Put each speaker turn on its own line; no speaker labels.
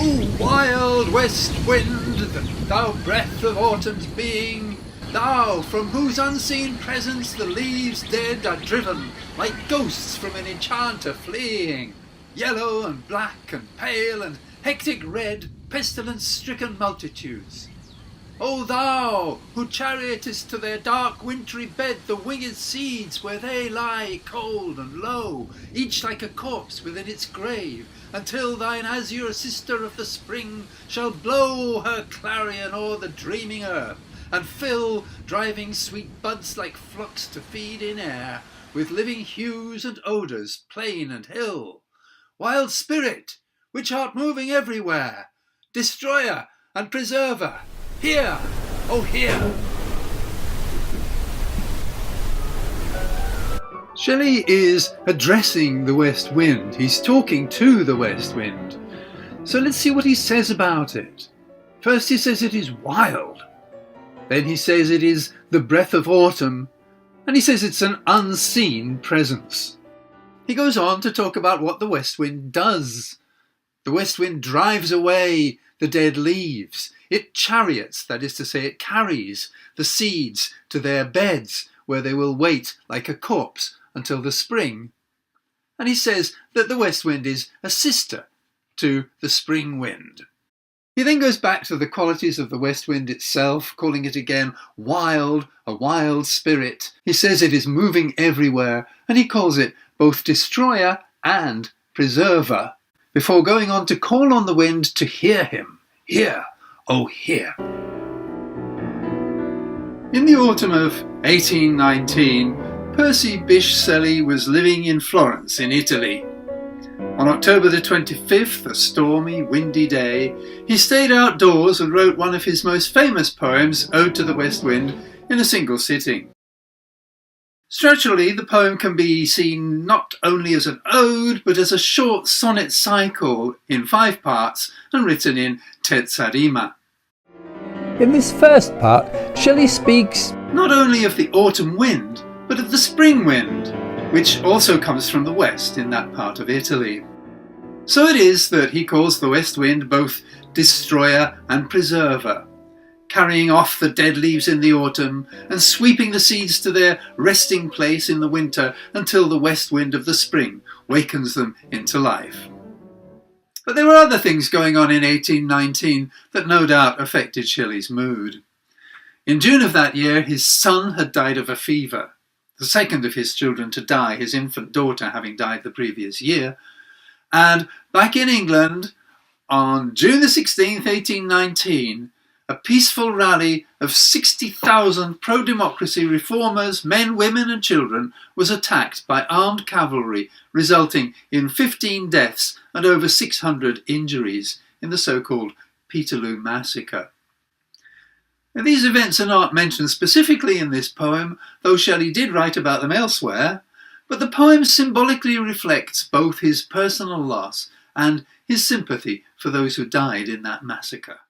O wild west wind, thou breath of autumn's being, thou from whose unseen presence the leaves dead are driven, like ghosts from an enchanter fleeing, yellow and black and pale and hectic red, pestilence-stricken multitudes. O thou, who chariotest to their dark wintry bed the winged seeds where they lie cold and low, each like a corpse within its grave, until thine azure sister of the spring shall blow her clarion o'er the dreaming earth, and fill driving sweet buds like flocks to feed in air, with living hues and odours, plain and hill. Wild spirit, which art moving everywhere, destroyer and preserver, hear, oh hear! Shelley is addressing the west wind. He's talking to the west wind. So let's see what he says about it. First he says it is wild. Then he says it is the breath of autumn. And he says it's an unseen presence. He goes on to talk about what the west wind does. The west wind drives away the dead leaves. It chariots, that is to say, it carries the seeds to their beds, where they will wait like a corpse until the spring. And he says that the west wind is a sister to the spring wind. He then goes back to the qualities of the west wind itself, calling it again wild, a wild spirit. He says it is moving everywhere, and he calls it both destroyer and preserver, before going on to call on the wind to hear him. Hear, oh hear. In the autumn of 1819, Percy Bysshe Shelley was living in Florence in Italy. On October the 25th, a stormy, windy day, he stayed outdoors and wrote one of his most famous poems, Ode to the West Wind, in a single sitting. Structurally, the poem can be seen not only as an ode, but as a short sonnet cycle in 5 parts and written in terza rima.
In this first part, Shelley speaks
not only of the autumn wind, but of the spring wind, which also comes from the west in that part of Italy. So it is that he calls the west wind both destroyer and preserver, carrying off the dead leaves in the autumn and sweeping the seeds to their resting place in the winter until the west wind of the spring wakens them into life. But there were other things going on in 1819 that no doubt affected Shelley's mood. In June of that year, his son had died of a fever, the second of his children to die, his infant daughter having died the previous year. And back in England, on June the 16th, 1819, a peaceful rally of 60,000 pro-democracy reformers, men, women and children, was attacked by armed cavalry, resulting in 15 deaths and over 600 injuries in the so-called Peterloo Massacre. Now, these events are not mentioned specifically in this poem, though Shelley did write about them elsewhere, but the poem symbolically reflects both his personal loss and his sympathy for those who died in that massacre.